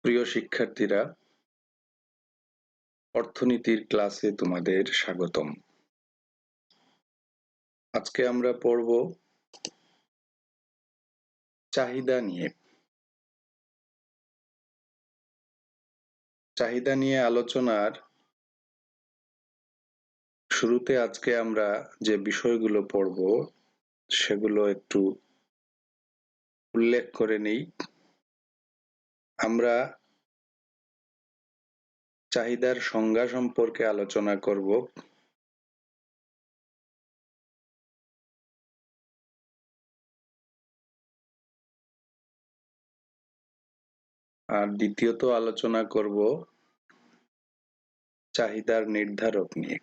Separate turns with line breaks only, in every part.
প্রিয় শিক্ষার্থীরা, অর্থনীতির ক্লাসে তোমাদের স্বাগতম। আজকে আমরা পড়ব চাহিদা নিয়ে। চাহিদা নিয়ে আলোচনার শুরুতে আজকে আমরা যে বিষয়গুলো পড়ব সেগুলো একটু উল্লেখ করে নেই। আমরা চাহিদার সংজ্ঞা সম্পর্কে আলোচনা করব। আর দ্বিতীয়ত আলোচনা করব চাহিদার নির্ধারক নিয়ে।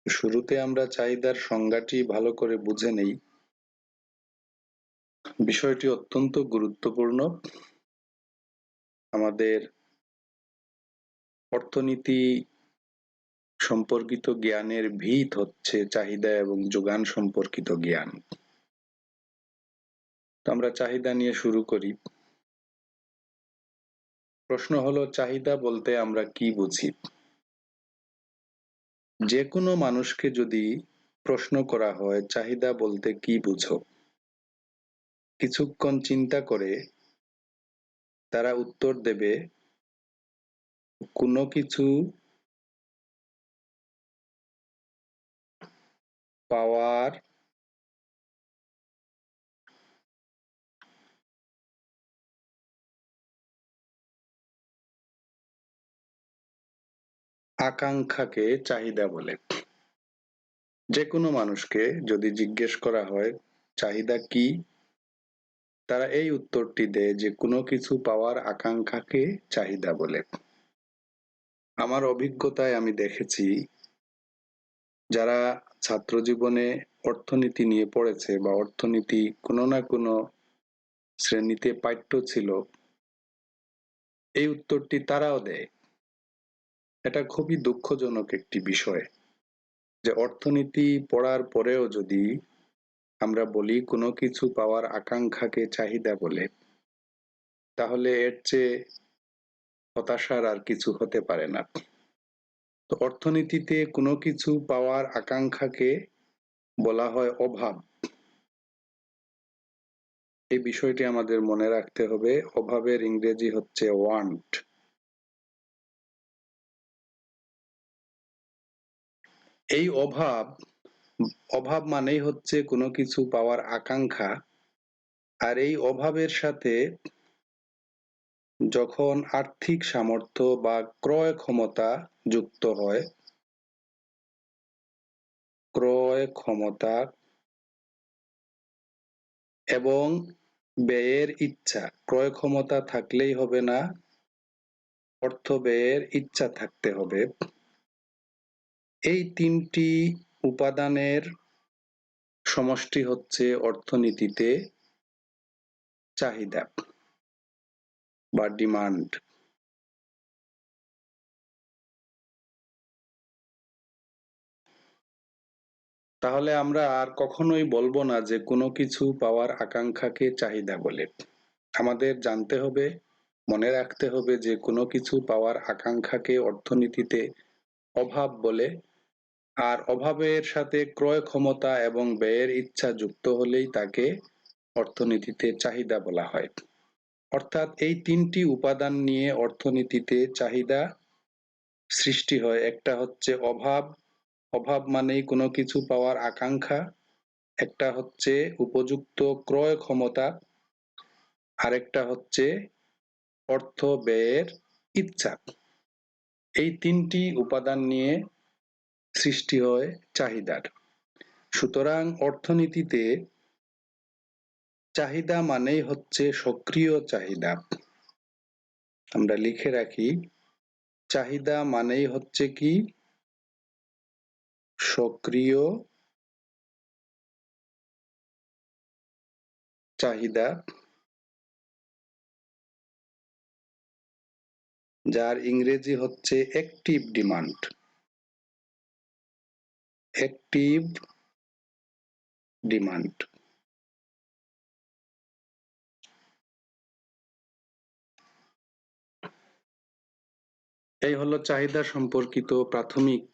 শুরুতে আমরা চাহিদার সংজ্ঞাটি ভালো করে বুঝে নেই। বিষয়টি অত্যন্ত গুরুত্বপূর্ণ। আমাদের অর্থনীতি সম্পর্কিত জ্ঞানের ভিত হচ্ছে চাহিদা এবং যোগান সম্পর্কিত জ্ঞান। তো আমরা চাহিদা নিয়ে শুরু করি। প্রশ্ন হলো, চাহিদা বলতে আমরা কি বুঝি? যে কোনো মানুষকে যদি প্রশ্ন করা হয় চাহিদা বলতে কি বুঝো, কিছুক্ষণ চিন্তা করে তারা উত্তর দেবে, কোনো কিছু পাওয়ার আকাঙ্ক্ষাকে চাহিদা বলে। যে কোনো মানুষকে যদি জিজ্ঞেস করা হয় চাহিদা কি, তারা এই উত্তরটি দেয় যে কোনো কিছু পাওয়ার আকাঙ্ক্ষাকে চাহিদা বলে। আমার অভিজ্ঞতায় আমি দেখেছি, যারা ছাত্র জীবনে অর্থনীতি নিয়ে পড়েছে বা অর্থনীতি কোনো না কোনো শ্রেণীতে পাঠ্য ছিল, এই উত্তরটি তারাও দেয়। এটা খুবই দুঃখজনক একটি বিষয় যে অর্থনীতি পড়ার পরেও যদি আমরা বলি কোনো কিছু পাওয়ার আকাঙ্ক্ষাকে চাহিদা বলে, তাহলে এর চেয়ে হতাশার আর কিছু হতে পারে না। তো অর্থনীতিতে কোনো কিছু পাওয়ার আকাঙ্ক্ষাকে বলা হয় অভাব। এই বিষয়টি আমাদের মনে রাখতে হবে। অভাবের ইংরেজি হচ্ছে ওয়ান্ট। এই অভাব মানেই হচ্ছে কোনো কিছু পাওয়ার আকাঙ্ক্ষা। আর এই অভাবের সাথে যখন আর্থিক সামর্থ্য বা ক্রয় ক্ষমতা যুক্ত হয়, ক্রয় ক্ষমতা এবং ব্যয়ের ইচ্ছা। ক্রয় ক্ষমতা থাকলেই হবে না, অর্থ ব্যয়ের ইচ্ছা থাকতে হবে। এই তিনটি উপাদানের সমষ্টি হচ্ছে অর্থনীতিতে চাহিদা বা ডিমান্ড। তাহলে আমরা আর কখনোই বলবো না যে কোনো কিছু পাওয়ার আকাঙ্ক্ষাকে চাহিদা বলে। আমাদের জানতে হবে, মনে রাখতে হবে যে কোনো কিছু পাওয়ার আকাঙ্ক্ষাকে অর্থনীতিতে অভাব বলে। আর অভাবের সাথে ক্রয় ক্ষমতা এবং ব্যয়ের ইচ্ছা যুক্ত হলেই তাকে অর্থনীতিতে চাহিদা বলা হয়। অর্থাৎ এই তিনটি উপাদান নিয়ে অর্থনীতিতে চাহিদা সৃষ্টি হয়। একটা হচ্ছে অভাব, অভাব মানেই কোনো কিছু পাওয়ার আকাঙ্ক্ষা। একটা হচ্ছে উপযুক্ত ক্রয় ক্ষমতা, আরেকটা হচ্ছে অর্থ ব্যয়ের ইচ্ছা। এই তিনটি উপাদান নিয়ে সৃষ্টি হয় চাহিদার। সুতরাং অর্থনীতিতে চাহিদা মানেই হচ্ছে সক্রিয় চাহিদা। আমরা লিখে রাখি, চাহিদা মানেই হচ্ছে কি? সক্রিয় চাহিদা, যার ইংরেজি হচ্ছে অ্যাক্টিভ ডিমান্ড। Active demand. এই হলো চাহিদা সম্পর্কিত প্রাথমিক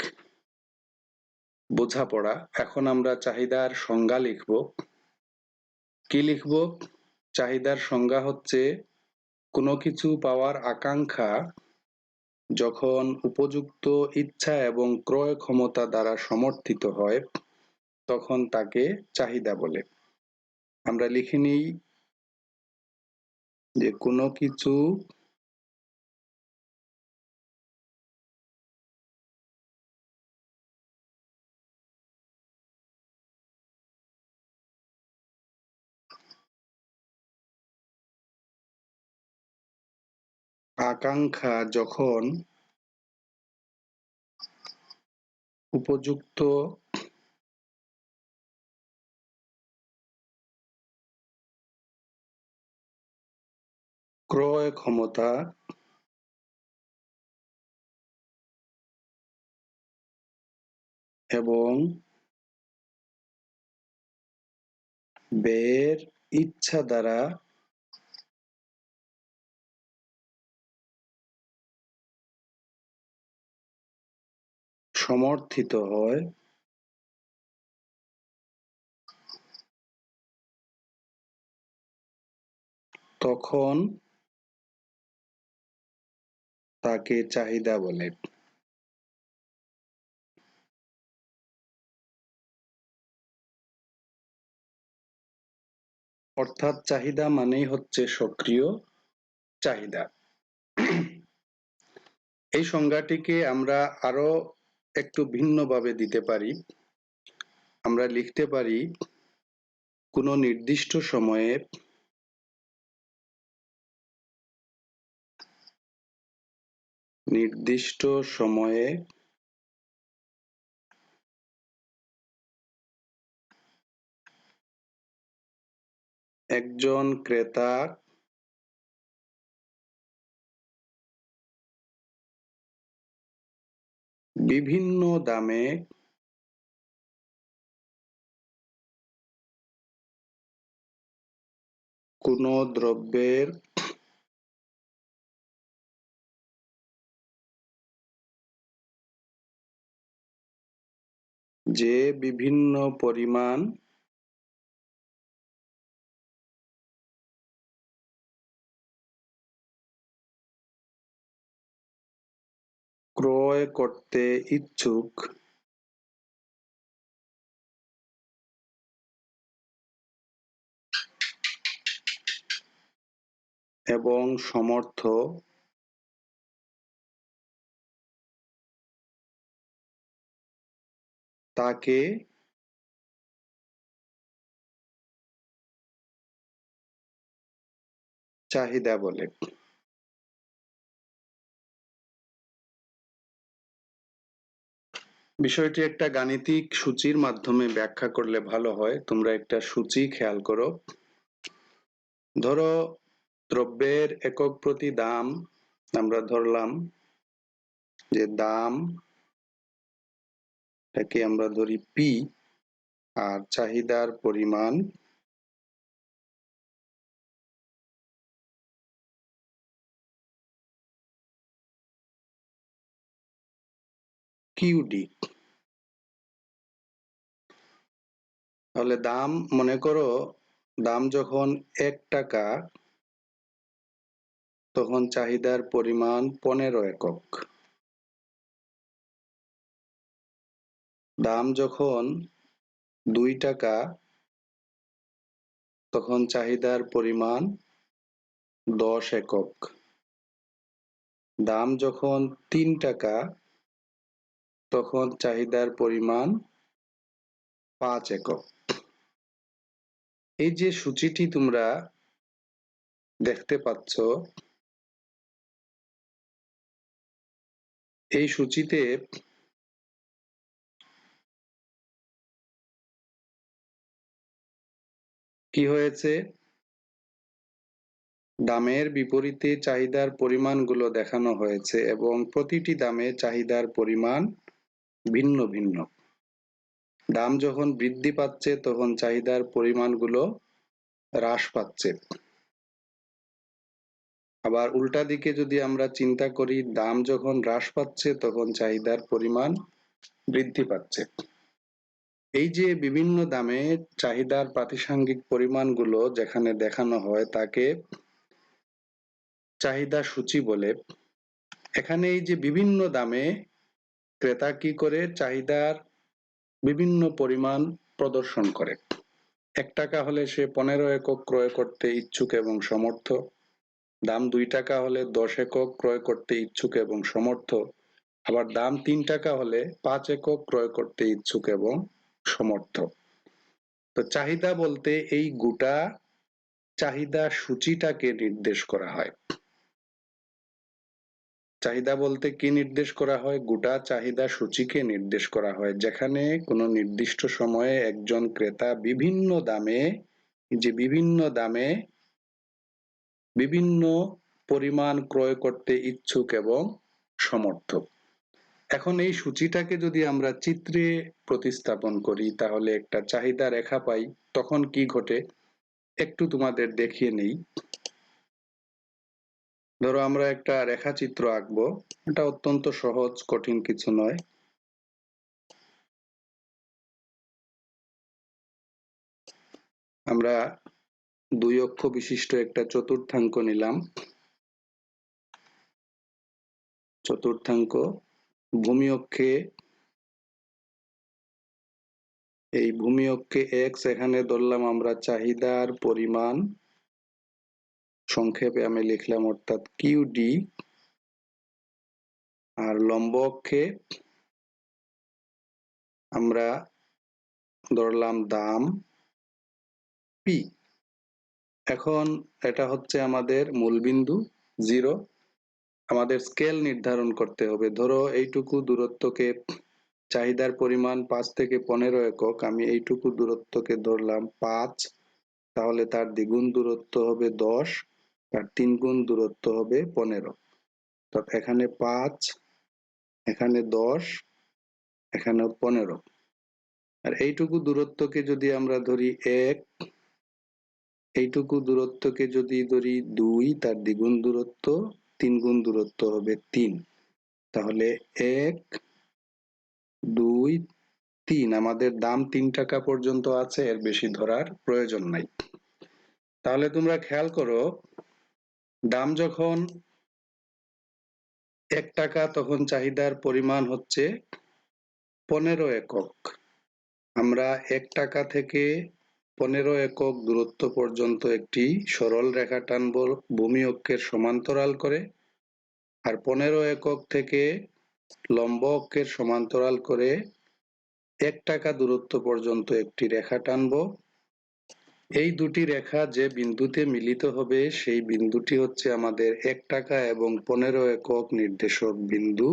বোঝাপড়া। এখন আমরা চাহিদার সংজ্ঞা লিখব। কি লিখব? চাহিদার সংজ্ঞা হচ্ছে কোনো কিছু পাওয়ার আকাঙ্ক্ষা যখন উপযুক্ত ইচ্ছা এবং ক্রয় ক্ষমতা দ্বারা সমর্থিত হয় তখন তাকে চাহিদা বলে। আমরা লিখে নিই যে কোনো কিছু আকাঙ্ক্ষা যখন উপযুক্ত ক্রয় ক্ষমতা এবং ব্যয়ের ইচ্ছা দ্বারা সমর্থিত হয় তখন তাকে চাহিদা বলে। অর্থাৎ চাহিদা মানেই হচ্ছে সক্রিয় চাহিদা। এই সংজ্ঞাটিকে আমরা আরো একটু ভিন্নভাবে দিতে পারি। আমরা লিখতে পারি কোনো নির্দিষ্ট সময়ে একজন ক্রেতা বিভিন্ন দামে কোনো দ্রব্যের যে বিভিন্ন পরিমাণ ক্রয় করতে ইচ্ছুক এবং সমর্থ তাকে চাহিদা বলে। বিষয়টি একটা গাণিতিক সূচির মাধ্যমে ব্যাখ্যা করলে ভালো হয়। তোমরা একটা সূচি খেয়াল করো। ধরো দ্রব্যের একক প্রতি দাম আমরা ধরলাম যে দাম এটাকে আমরা ধরি পি আর চাহিদার পরিমাণ কিউডি। তাহলে দাম মনে করো দাম যখন 1 টাকা তখন চাহিদার পরিমাণ 15 একক। দাম যখন 2 টাকা তখন চাহিদার পরিমাণ 10 একক। দাম যখন 3 টাকা তখন চাহিদার পরিমাণ 5 একক। এই যে সূচিটি তোমরা দেখতে পাচ্ছ এই সূচিতে কি হয়েছে? দামের বিপরীতে চাহিদার পরিমাণগুলো দেখানো হয়েছে এবং প্রতিটি দামে চাহিদার পরিমাণ ভিন্ন ভিন্ন। দাম যখন বৃদ্ধি পাচ্ছে তখন চাহিদার পরিমাণগুলো হ্রাস পাচ্ছে। আবার উল্টা দিকে যদি আমরা চিন্তা করি, দাম যখন হ্রাস পাচ্ছে তখন চাহিদার পরিমাণ বৃদ্ধি পাচ্ছে। এই যে বিভিন্ন দামে চাহিদার প্রাতিসাংগিক পরিমাণগুলো যেখানে দেখানো হয় তাকে চাহিদা সূচি বলে। এখানে এই যে বিভিন্ন দামে ক্রেতা কি করে চাহিদার বিভিন্ন পরিমাণ প্রদর্শন করে। 1 টাকা হলে সে 15 একক ক্রয় করতে ইচ্ছুক এবং সমর্থ। দাম 2 টাকা হলে 10 একক ক্রয় করতে ইচ্ছুক এবং সমর্থ। আবার দাম 3 টাকা হলে 5 একক ক্রয় করতে ইচ্ছুক এবং সমর্থ। তো চাহিদা বলতে এই গোটা চাহিদা সূচিটাকে নির্দেশ করা হয়। চাহিদা বলতে কি নির্দেশ করা হয়? গোটা চাহিদা সূচিকে নির্দেশ করা হয়, যেখানে কোনো নির্দিষ্ট সময়ে একজন ক্রেতা বিভিন্ন দামে বিভিন্ন পরিমাণ ক্রয় করতে ইচ্ছুক এবং সমর্থ। এখন এই সূচিটাকে যদি আমরা চিত্রে প্রতিস্থাপন করি তাহলে একটা চাহিদা রেখা পাই। তখন কি ঘটে একটু তোমাদের দেখিয়ে নেই। ধরো আমরা একটা রেখাচিত্র আঁকবো, এটা অত্যন্ত সহজ, কঠিন কিছু নয়। আমরা 2 অক্ষ বিশিষ্ট একটা চতুর্থাঙ্ক নিলাম। চতুর্থাঙ্ক ভূমি অক্ষে, এই ভূমি অক্ষে x, এখানে ধরলাম আমরা চাহিদার পরিমাণ, সংক্ষেপে আমি লিখলাম অর্থাৎ QD। আর লম্ব অক্ষে আমরা ধরলাম দাম P। এখন এটা হচ্ছে আমাদের মূলবিন্দু 0। আমাদের স্কেল নির্ধারণ করতে হবে। ধরো এইটুকু দূরত্বকে, চাহিদার পরিমাণ 5 থেকে 15 একক, আমি এইটুকু দূরত্বকে ধরলাম 5, তাহলে তার দ্বিগুণ দূরত্ব হবে 10, তার 3 গুণ দূরত্ব হবে 15। তো এখানে 5, এখানে 10, এখানে 15। আর এইটুকু দূরত্বকে যদি আমরা ধরি 1, এইটুকু দূরত্বকে যদি ধরি 2, তার দ্বিগুণ দূরত্ব, 3 গুণ দূরত্ব হবে 3। তাহলে 1, 2, 3, আমাদের দাম 3 টাকা পর্যন্ত আছে, এর বেশি ধরার প্রয়োজন নাই। তাহলে তোমরা খেয়াল করো, দাম যখন 1 টাকা তখন চাহিদার পরিমাণ হচ্ছে 15 একক। আমরা 1 টাকা থেকে 15 একক দূরত্ব পর্যন্ত একটি সরল রেখা টানব ভূমি অক্ষের সমান্তরাল করে, আর 15 একক থেকে লম্ব অক্ষের সমান্তরাল করে 1 টাকা দূরত্ব পর্যন্ত একটি রেখা টানব। এই দুটি রেখা যে বিন্দুতে মিলিত হবে সেই বিন্দুটি হচ্ছে আমাদের 1 টাকা এবং 15 একক নির্দেশক বিন্দু।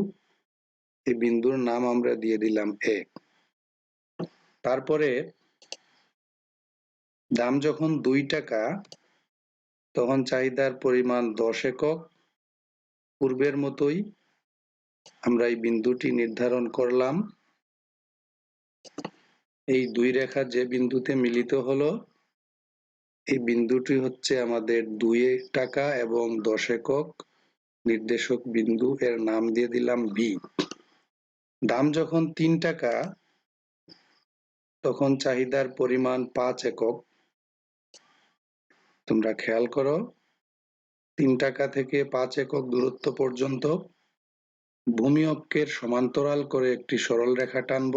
এই বিন্দুর নাম আমরা দিয়ে দিলাম 1। তারপরে দাম যখন 2 টাকা তখন চাহিদার পরিমাণ 10 একক। পূর্বের মতোই আমরা এই বিন্দুটি নির্ধারণ করলাম। এই দুই রেখা যে বিন্দুতে মিলিত হলো এই বিন্দুটি হচ্ছে আমাদের 2 টাকা এবং 10 একক নির্দেশক বিন্দু, এর নাম দিয়ে দিলাম B। দাম যখন 3 টাকা তখন চাহিদার পরিমাণ 5 একক। তোমরা খেয়াল করো, 3 টাকা থেকে 5 একক দূরত্ব পর্যন্ত ভূমি অক্ষের সমান্তরাল করে একটি সরল রেখা টানব,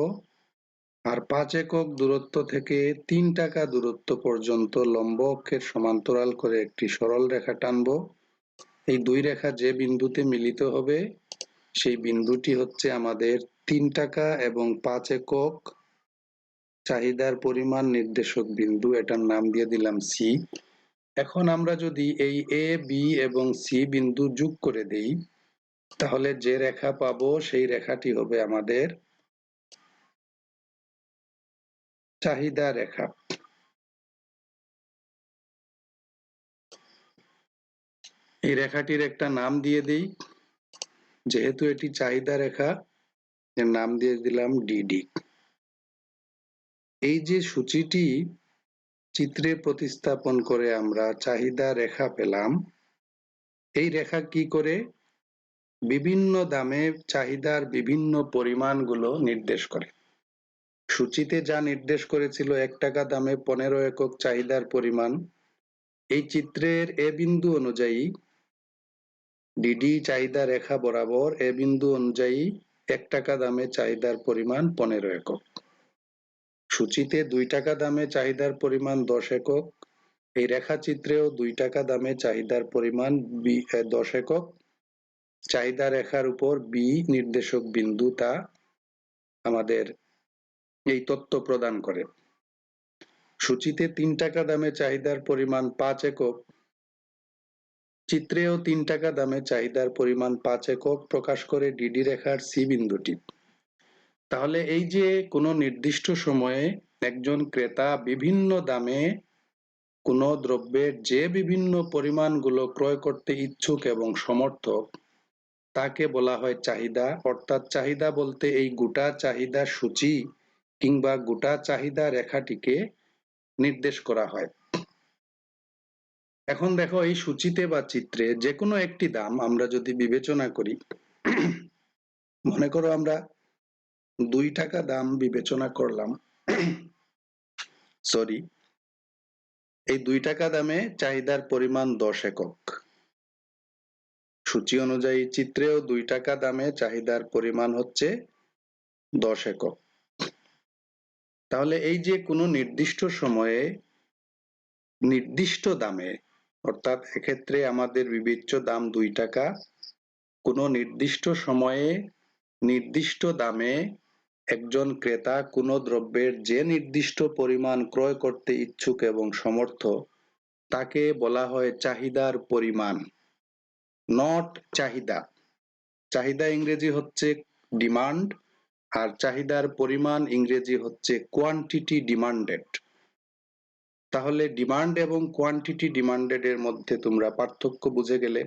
আর 5 একক দূরত্ব থেকে 3 টাকা দূরত্ব পর্যন্ত লম্ব অক্ষের সমান্তরাল করে একটি সরল রেখা টানব। এই দুই রেখা যে বিন্দুতে মিলিত হবে সেই বিন্দুটি হচ্ছে আমাদের 3 টাকা এবং 5 একক চাহিদার পরিমাণ নির্দেশক বিন্দু, এটার নাম দিয়ে দিলাম C। এখন আমরা যদি এই A, B এবং C বিন্দু যোগ করে দেই তাহলে যে রেখা পাবো সেই রেখাটি হবে আমাদের চাহিদা রেখা। এই রেখাটির একটা নাম দিয়ে দেই, যেহেতু এটি চাহিদা রেখা এর নাম দিয়ে দিলাম DD। এই যে সূচিটি চিত্রে প্রতিস্থাপন করে আমরা চাহিদা রেখা পেলাম, এই রেখা কি করে বিভিন্ন দামে চাহিদার বিভিন্ন পরিমাণগুলো নির্দেশ করে। সূচিতে যা নির্দেশ করেছিল 1 টাকা দামে 15 একক চাহিদার পরিমাণ, এই চিত্রের এ বিন্দু অনুযায়ী ডিডি চাহিদা রেখা বরাবর এ বিন্দু অনুযায়ী 1 টাকা দামে চাহিদার পরিমাণ 15 একক। সূচিতে 2 টাকা দামে চাহিদার পরিমাণ 10 একক, এই রেখাচিত্রেও 2 টাকা দামে চাহিদার পরিমাণ 10 একক। চাহিদা রেখার উপর বি নির্দেশক বিন্দু তা আমাদের এই তথ্য প্রদান করে। সূচিতে 3 টাকা দামে চাহিদার পরিমাণ 5 একক, চিত্রেও 3 টাকা দামে চাহিদার পরিমাণ 5 একক প্রকাশ করে ডিডি রেখার সি বিন্দুটি। তাহলে এই যে কোনো নির্দিষ্ট সময়ে একজন ক্রেতা বিভিন্ন দামে কোনো দ্রব্যের যে বিভিন্ন পরিমাণগুলো ক্রয় করতে ইচ্ছুক এবং সমর্থক, তাকে বলা হয় চাহিদা। অর্থাৎ চাহিদা বলতে এই গোটা চাহিদা সূচি কিংবা গোটা চাহিদা রেখাটিকে নির্দেশ করা হয়। এখন দেখো এই সূচিতে বা চিত্রে যে কোনো একটি দাম আমরা যদি বিবেচনা করি, মনে করো আমরা 2 টাকা দাম বিবেচনা করলাম, সরি, এই 2 টাকা দামে চাহিদার পরিমাণ 10 একক। সূচি অনুযায়ী চিত্রেও 2 টাকা দামে চাহিদার পরিমাণ হচ্ছে 10 একক। তাহলে এই যে কোনো নির্দিষ্ট সময়ে নির্দিষ্ট দামে, অর্থাৎ এক্ষেত্রে আমাদের বিবেচ্য দাম 2 টাকা, কোনো নির্দিষ্ট সময়ে নির্দিষ্ট দামে একজন ক্রেতা কোনো দ্রব্যের যে নির্দিষ্ট পরিমাণ ক্রয় করতে ইচ্ছুক এবং সমর্থ, তাকে বলা হয় চাহিদার পরিমাণ, নট চাহিদা। চাহিদা ইংরেজি হচ্ছে ডিমান্ড, আর চাহিদার পরিমাণ ইংরেজি হচ্ছে কোয়ান্টিটি ডিমান্ডেড। তাহলে ডিমান্ড এবং কোয়ান্টিটি ডিমান্ডেড এর মধ্যে তোমরা পার্থক্য বুঝে গেলে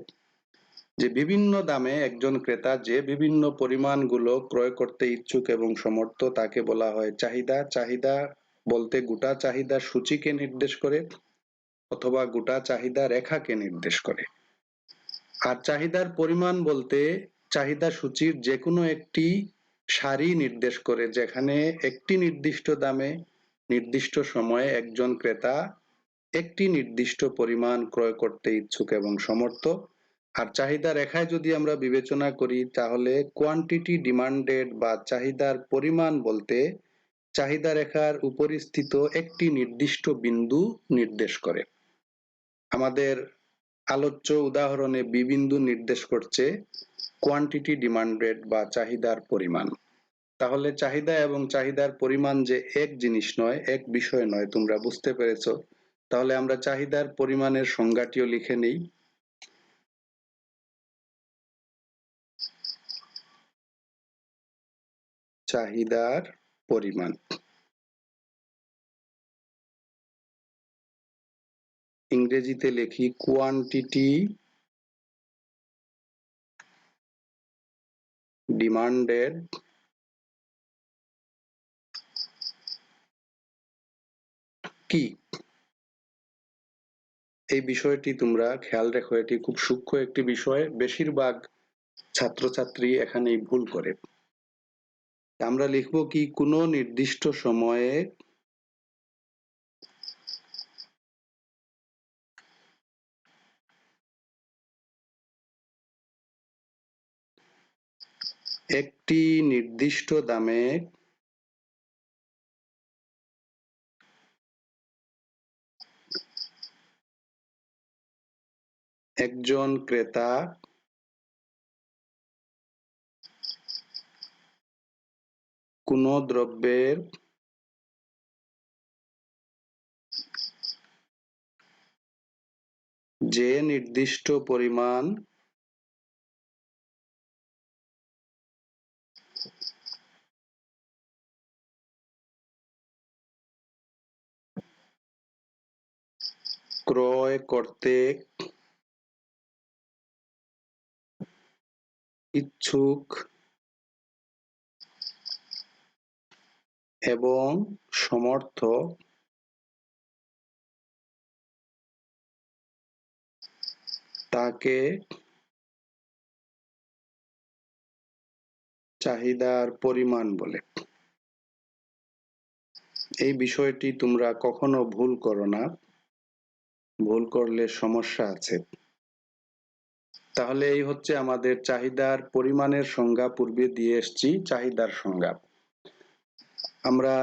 যে বিভিন্ন দামে একজন ক্রেতা যে বিভিন্ন পরিমাণগুলো ক্রয় করতে ইচ্ছুক এবং সমর্থ, তাকে বলা হয় চাহিদা। চাহিদা বলতে গোটা চাহিদা সূচিকে নির্দেশ করে অথবা গোটা চাহিদা রেখাকে নির্দেশ করে। আর চাহিদার পরিমাণ বলতে চাহিদা সূচির যে কোনো একটি সারি নির্দেশ করে, যেখানে একটি নির্দিষ্ট দামে নির্দিষ্ট সময়ে একজন ক্রেতা একটি নির্দিষ্ট পরিমাণ ক্রয় করতে ইচ্ছুক এবং সমর্থ। আর চাহিদা রেখায় যদি আমরা বিবেচনা করি, তাহলে কোয়ান্টিটি ডিমান্ডেড বা চাহিদার পরিমাণ বলতে চাহিদা রেখার উপরিস্থিত একটি নির্দিষ্ট বিন্দু নির্দেশ করে। আমাদের আলোচ্য উদাহরণে বি বিন্দু নির্দেশ করছে কোয়ান্টিটি ডিমান্ডেড বা চাহিদার পরিমাণ। তাহলে চাহিদা এবং চাহিদার পরিমাণ যে এক জিনিস নয়, এক বিষয় নয়, তোমরা বুঝতে পেরেছো। তাহলে আমরা চাহিদার পরিমাণের সংজ্ঞাটিও লিখে নেই। চাহিদার পরিমাণ ইংরেজিতে লিখি কোয়ান্টিটি ডিমান্ডেড কি, এই বিষয়টি তোমরা খেয়াল রেখো, এটি খুব সূক্ষ্ম একটি বিষয়, বেশিরভাগ ছাত্রছাত্রী এখানেই ভুল করে। আমরা লিখবো কি, কোনো নির্দিষ্ট সময়ে একটি নির্দিষ্ট দামে একজন ক্রেতা কোনো দ্রব্যের যে নির্দিষ্ট পরিমাণ ক্রয় করতে ইচ্ছুক এবং সমর্থ তাকে চাহিদার পরিমাণ বলে। এই বিষয়টি তোমরা কখনো ভুল করো না, ভুল করলে সমস্যা আছে। তাহলে এই হচ্ছে আমাদের চাহিদার পরিমাণের সংজ্ঞা, পূর্বে দিয়ে এসেছি চাহিদার সংজ্ঞা। আমরা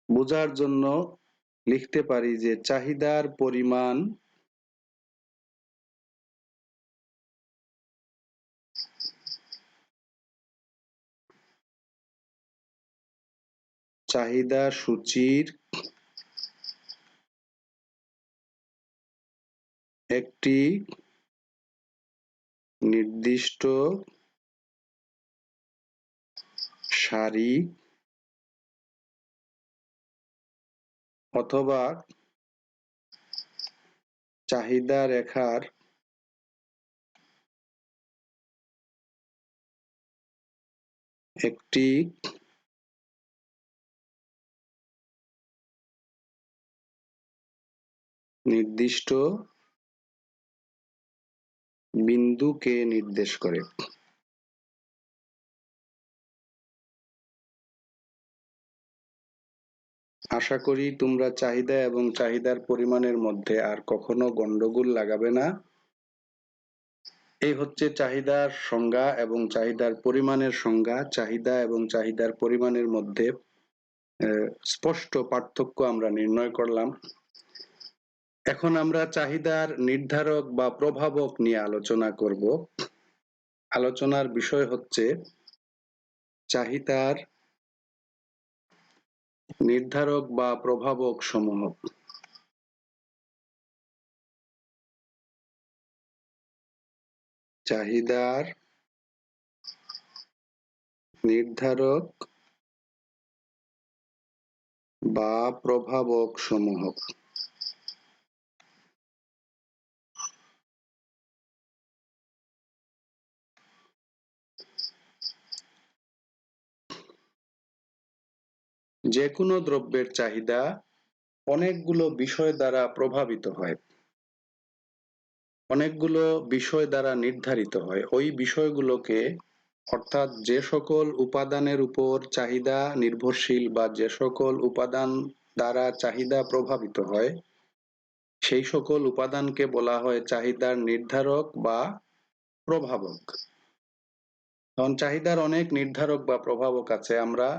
বোঝার জন্য লিখতে পারি যে চাহিদার পরিমাণ চাহিদা সূচির একটি নির্দিষ্ট সারি অথবা চাহিদা রেখার একটি নির্দিষ্ট বিন্দুকে নির্দেশ করে। আশা করি তোমরা চাহিদা এবং চাহিদার পরিমাণের মধ্যে আর কখনো গন্ডগোল লাগাবে না। এই হচ্ছে চাহিদার সংজ্ঞা এবং চাহিদার পরিমাণের সংজ্ঞা। চাহিদা এবং চাহিদার পরিমাণের মধ্যে স্পষ্ট পার্থক্য আমরা নির্ণয় করলাম। এখন আমরা চাহিদার নির্ধারক বা প্রভাবক নিয়ে আলোচনা করব। আলোচনার বিষয় হচ্ছে চাহিদার নির্ধারক বা প্রভাবক সমূহ। চাহিদার নির্ধারক বা প্রভাবক সমূহ। যে কোনো দ্রব্যের চাহিদা অনেকগুলো বিষয় দ্বারা প্রভাবিত হয়, অনেকগুলো বিষয় দ্বারা নির্ধারিত হয়। ওই বিষয়গুলোকে, অর্থাৎ যে সকল উপাদানের উপর চাহিদা নির্ভরশীল বা যে সকল উপাদান দ্বারা চাহিদা প্রভাবিত হয়, সেই সকল উপাদানকে বলা হয় চাহিদার নির্ধারক বা প্রভাবক। কারণ চাহিদার অনেক নির্ধারক বা প্রভাবক আছে, আমরা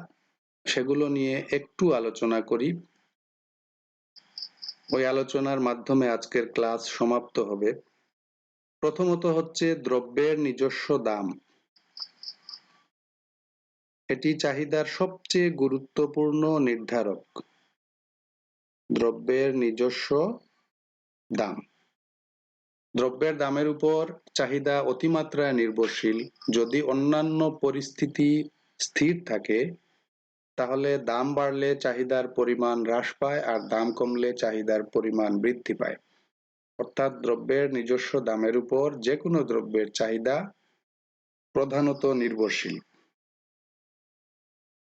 সেগুলো নিয়ে একটু আলোচনা করি। ওই আলোচনার মাধ্যমে আজকের ক্লাস সমাপ্ত হবে। প্রথমত হচ্ছে দ্রব্যের নিজস্ব দাম। এটি চাহিদার সবচেয়ে গুরুত্বপূর্ণ নির্ধারক। দ্রব্যের নিজস্ব দাম। দ্রব্যের দামের উপর চাহিদা অতিমাত্রায় নির্ভরশীল। যদি অন্যান্য পরিস্থিতি স্থির থাকে তাহলে দাম বাড়লে চাহিদার পরিমাণ হ্রাস পায় আর দাম কমলে চাহিদার পরিমাণ বৃদ্ধি পায়। অর্থাৎ দ্রব্যের নিজস্ব দামের উপর যে কোনো দ্রব্যের চাহিদা প্রধানত নির্ভরশীল।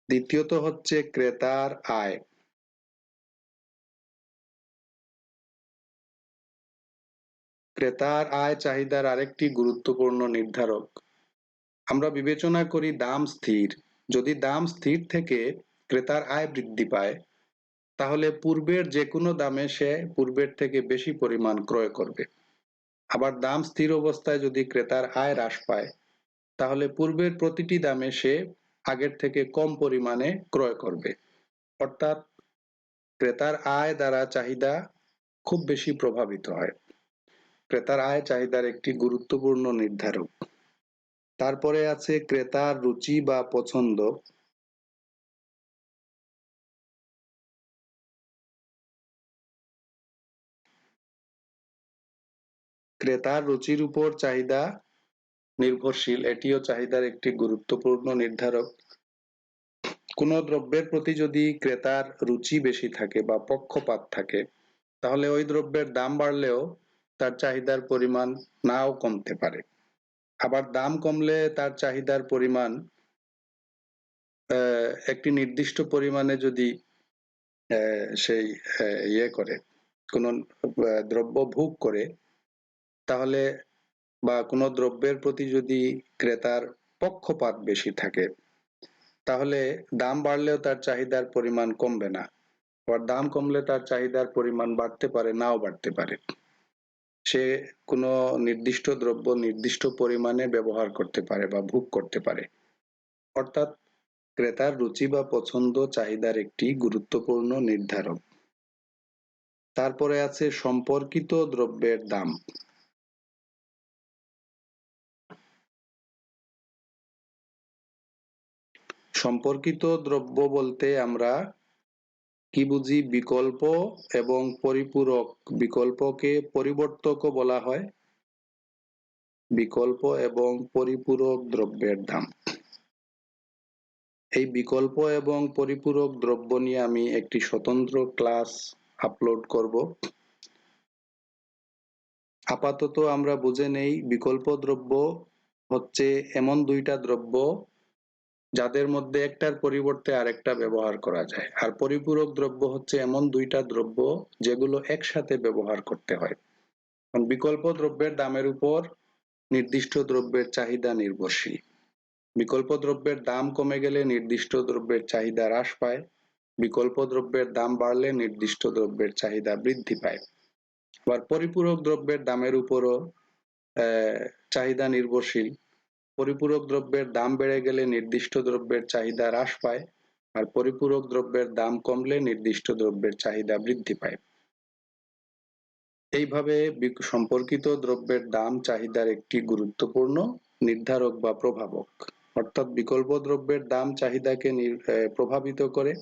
দ্বিতীয়ত হচ্ছে ক্রেতার আয়। ক্রেতার আয় চাহিদার আরেকটি গুরুত্বপূর্ণ নির্ধারক। আমরা বিবেচনা করি দাম স্থির। যদি দাম স্থির থেকে ক্রেতার আয় বৃদ্ধি পায় তাহলে পূর্বের যে কোনো দামে সে পূর্বের থেকে বেশি পরিমাণ ক্রয় করবে। আবার দাম স্থির অবস্থায় যদি ক্রেতার আয় হ্রাস পায় তাহলে পূর্বের প্রতিটি দামে সে আগের থেকে কম পরিমাণে ক্রয় করবে। অর্থাৎ ক্রেতার আয় দ্বারা চাহিদা খুব বেশি প্রভাবিত হয়। ক্রেতার আয় চাহিদার একটি গুরুত্বপূর্ণ নির্ধারক। তারপরে আছে ক্রেতার রুচি বা পছন্দ। ক্রেতার রুচির উপর চাহিদা নির্ভরশীল। এটিও চাহিদার একটি গুরুত্বপূর্ণ নির্ধারক। কোনো দ্রব্যের প্রতি যদি ক্রেতার রুচি বেশি থাকে বা পক্ষপাত থাকে তাহলে ওই দ্রব্যের দাম বাড়লেও তার চাহিদার পরিমাণ নাও কমতে পারে। আবার দাম কমলে তার চাহিদার পরিমাণ একটি নির্দিষ্ট পরিমাণে যদি সেই ইয়ে করে কোনো দ্রব্য ভোগ করে, তাহলে বা কোনো দ্রব্যের প্রতি যদি ক্রেতার পক্ষপাত বেশি থাকে, তাহলে দাম বাড়লেও তার চাহিদার পরিমাণ কমবে না, আবার দাম কমলে তার চাহিদার পরিমাণ বাড়তে পারে, নাও বাড়তে পারে। সে কোনো নির্দিষ্ট দ্রব্য নির্দিষ্ট পরিমাণে ব্যবহার করতে পারে বা ভোগ করতে পারে। অর্থাৎ ক্রেতার রুচি বা পছন্দ চাহিদার একটি গুরুত্বপূর্ণ নির্ধারক। তারপরে আছে সম্পর্কিত দ্রব্যের দাম। সম্পর্কিত দ্রব্য বলতে আমরা কি বুঝি? বিকল্প এবং পরিপূরক। বিকল্পকে পরিবর্তকও বলা হয়। বিকল্প এবং পরিপূরক দ্রব্যের দাম। এই বিকল্প এবং পরিপূরক দ্রব্য নিয়ে আমি একটি স্বতন্ত্র ক্লাস আপলোড করব। আপাতত আমরা বুঝে নেই বিকল্প দ্রব্য হচ্ছে এমন দুইটা দ্রব্য যাদের মধ্যে একটার পরিবর্তে আরেকটা ব্যবহার করা যায়, আর পরিপূরক দ্রব্য হচ্ছে এমন দুইটা দ্রব্য যেগুলো একসাথে ব্যবহার করতে হয়। বিকল্প দ্রব্যের দামের উপর নির্দিষ্ট দ্রব্যের চাহিদা নির্ভরশীল। বিকল্প দ্রব্যের দাম কমে গেলে নির্দিষ্ট দ্রব্যের চাহিদা হ্রাস পায়, বিকল্প দ্রব্যের দাম বাড়লে নির্দিষ্ট দ্রব্যের চাহিদা বৃদ্ধি পায়। আবার পরিপূরক দ্রব্যের দামের উপরও চাহিদা নির্ভরশীল। পরিপূরক দ্রব্যের দাম বেড়ে গেলে নির্দিষ্ট দ্রব্যের চাহিদা হ্রাস পায়, আর পরিপূরক দ্রব্যের দাম কমলে নির্দিষ্ট দ্রব্যের চাহিদা বৃদ্ধি পায়। এইভাবে সম্পর্কিত দ্রব্যের দাম চাহিদার একটি গুরুত্বপূর্ণ নির্ধারক বা প্রভাবক। অর্থাৎ বিকল্প দ্রব্যের দাম চাহিদাকে প্রভাবিত করে,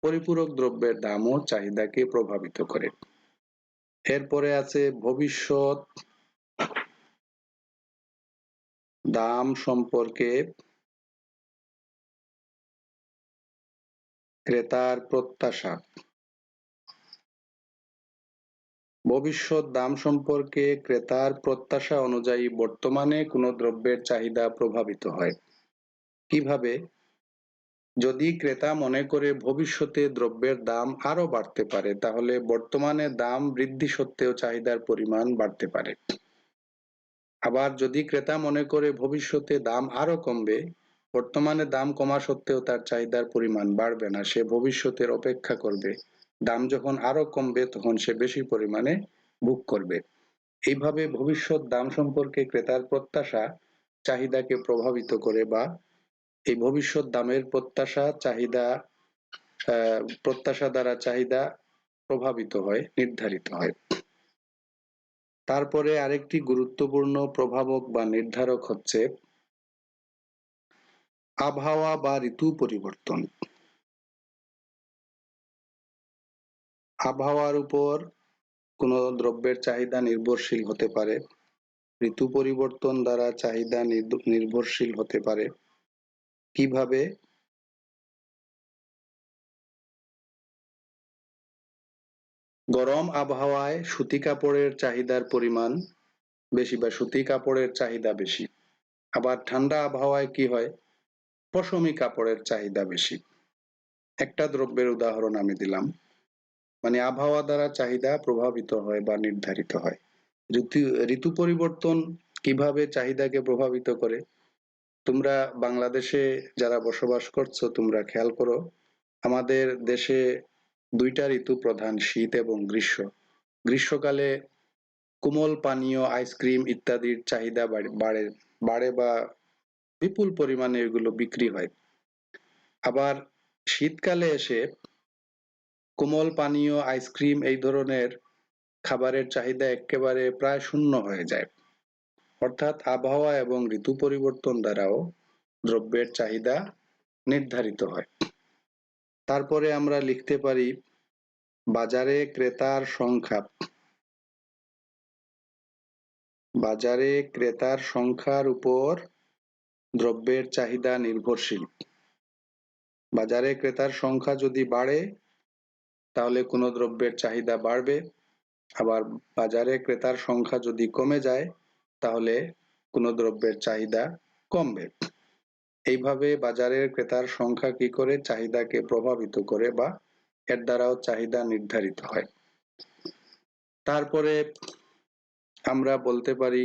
পরিপূরক দ্রব্যের দামও চাহিদাকে প্রভাবিত করে। এরপরে আছে ভবিষ্যৎ দাম সম্পর্কে ক্রেতার প্রত্যাশা। ভবিষ্যৎ দাম সম্পর্কে ক্রেতার প্রত্যাশা অনুযায়ী বর্তমানে কোনো দ্রব্যের চাহিদা প্রভাবিত হয়। কিভাবে? যদি ক্রেতা মনে করে ভবিষ্যতে দ্রব্যের দাম আরো বাড়তে পারে, তাহলে বর্তমানে দাম বৃদ্ধি সত্ত্বেও চাহিদার পরিমাণ বাড়তে পারে। আবার যদি ক্রেতা মনে করে ভবিষ্যতে দাম আরো কমবে, বর্তমানে দাম কমা সত্ত্বেও তার চাহিদার পরিমাণ বাড়বে না, সে ভবিষ্যতের অপেক্ষা করবে, দাম যখন আরো কমবে তখন সে বেশি পরিমাণে ভোগ করবে। এইভাবে ভবিষ্যৎ দাম সম্পর্কে ক্রেতার প্রত্যাশা চাহিদাকে প্রভাবিত করে, বা এই ভবিষ্যৎ দামের প্রত্যাশা প্রত্যাশা দ্বারা চাহিদা প্রভাবিত হয়, নির্ধারিত হয়। তারপরে আরেকটি গুরুত্বপূর্ণ প্রভাবক বা নির্ধারক হচ্ছে আবহাওয়া বা ঋতু পরিবর্তন। আবহাওয়ার উপর কোনো দ্রব্যের চাহিদা নির্ভরশীল হতে পারে, ঋতু পরিবর্তন দ্বারা চাহিদা নির্ভরশীল হতে পারে। কিভাবে? গরম আবহাওয়ায় সুতি কাপড়ের চাহিদার পরিমাণ বেশি বা সুতি কাপড়ের চাহিদা বেশি। আবার ঠান্ডা আবহাওয়ায় কি হয়? পশমি কাপড়ের চাহিদা বেশি। একটা দ্রব্যের উদাহরণ আমি দিলাম। মানে আবহাওয়া দ্বারা চাহিদা প্রভাবিত হয় বা নির্ধারিত হয়। ঋতু ঋতু পরিবর্তন কিভাবে চাহিদাকে প্রভাবিত করে? তোমরা বাংলাদেশে যারা বসবাস করছো, তোমরা খেয়াল করো, আমাদের দেশে দুইটা ঋতু প্রধান, শীত এবং গ্রীষ্ম। গ্রীষ্মকালে কোমল পানীয়, আইসক্রিম ইত্যাদির চাহিদা বাড়ে বা বিপুল পরিমাণে এগুলো বিক্রি হয়। আবার শীতকালে এসে কোমল পানীয়, আইসক্রিম এই ধরনের খাবারের চাহিদা একেবারে প্রায় শূন্য হয়ে যায়। অর্থাৎ আবহাওয়া এবং ঋতু পরিবর্তন দ্বারাও দ্রব্যের চাহিদা নির্ধারিত হয়। তারপরে আমরা লিখতে পারি বাজারে ক্রেতার সংখ্যা। বাজারে ক্রেতার সংখ্যার উপর দ্রব্যের চাহিদা নির্ভরশীল। বাজারে ক্রেতার সংখ্যা যদি বাড়ে, তাহলে কোনো দ্রব্যের চাহিদা বাড়বে। আবার বাজারে ক্রেতার সংখ্যা যদি কমে যায়, তাহলে কোনো দ্রব্যের চাহিদা কমবে। এইভাবে বাজারের ক্রেতার সংখ্যা কি করে চাহিদাকে প্রভাবিত করে বা এর দ্বারাও চাহিদা নির্ধারিত হয়। তারপরে আমরা বলতে পারি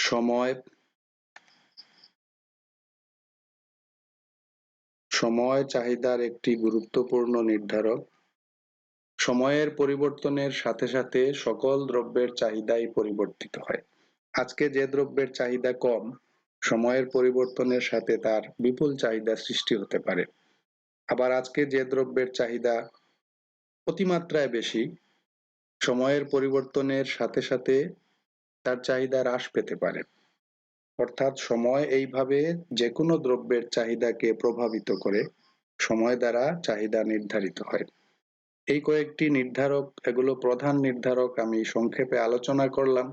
সময় সময় চাহিদার একটি গুরুত্বপূর্ণ নির্ধারক। সময়ের পরিবর্তনের সাথে সাথে সকল দ্রব্যের চাহিদাই পরিবর্তিত হয়। আজকে যে দ্রব্যের চাহিদা কম, সময়ের পরিবর্তনের সাথে তার বিপুল চাহিদা সৃষ্টি হতে পারে। আবার আজকে যে দ্রব্যের চাহিদা অতিমাত্রায় বেশি, সময়ের পরিবর্তনের সাথে সাথে তার চাহিদা হ্রাস পেতে পারে। অর্থাৎ সময় এইভাবে যে কোনো দ্রব্যের চাহিদাকে প্রভাবিত করে, সময় দ্বারা চাহিদা নির্ধারিত হয়। এই কয়েকটি নির্ধারক, এগুলো প্রধান নির্ধারক আমি সংক্ষেপে আলোচনা করলাম।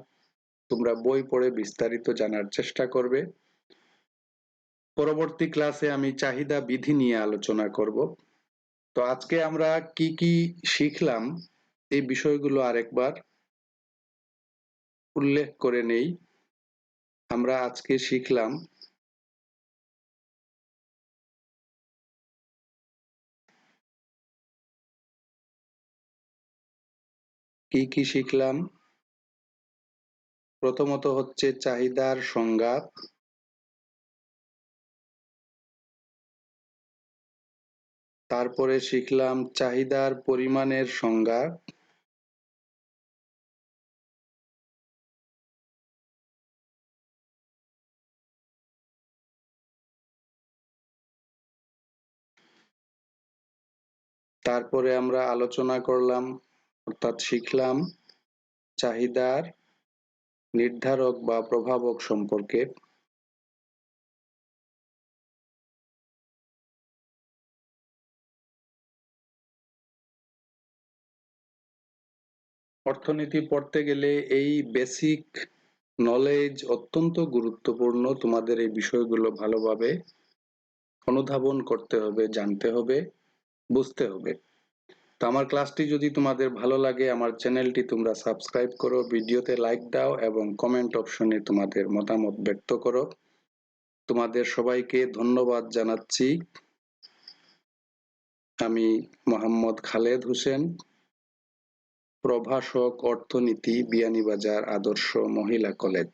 তোমরা বই পড়ে বিস্তারিত জানার চেষ্টা করবে। পরবর্তী ক্লাসে আমি চাহিদা বিধি নিয়ে আলোচনা করব। তো আজকে আমরা কি কি শিখলাম এই বিষয়গুলো আরেকবার উল্লেখ করে নেই। আমরা আজকে শিখলাম কি কি শিখলাম। প্রথমত হচ্ছে চাহিদার সংজ্ঞা, তারপরে শিখলাম চাহিদার পরিমাণের সংজ্ঞা, তারপরে আমরা আলোচনা করলাম অর্থাৎ শিখলাম চাহিদার নির্ধারক বা প্রভাবক সম্পর্কে। অর্থনীতি পড়তে গেলে এই বেসিক নলেজ অত্যন্ত গুরুত্বপূর্ণ। তোমাদের এই বিষয়গুলো ভালোভাবে অনুধাবন করতে হবে, জানতে হবে, বুঝতে হবে। তো আমার ক্লাসটি যদি তোমাদের ভালো লাগে, আমার চ্যানেলটি তোমরা সাবস্ক্রাইব করো, ভিডিওতে লাইক দাও এবং কমেন্ট অপশনে তোমাদের মতামত ব্যক্ত করো। তোমাদের সবাইকে ধন্যবাদ জানাচ্ছি। আমি মোহাম্মদ খালেদ হোসেন, প্রভাষক অর্থনীতি, বিয়ানীবাজার আদর্শ মহিলা কলেজ।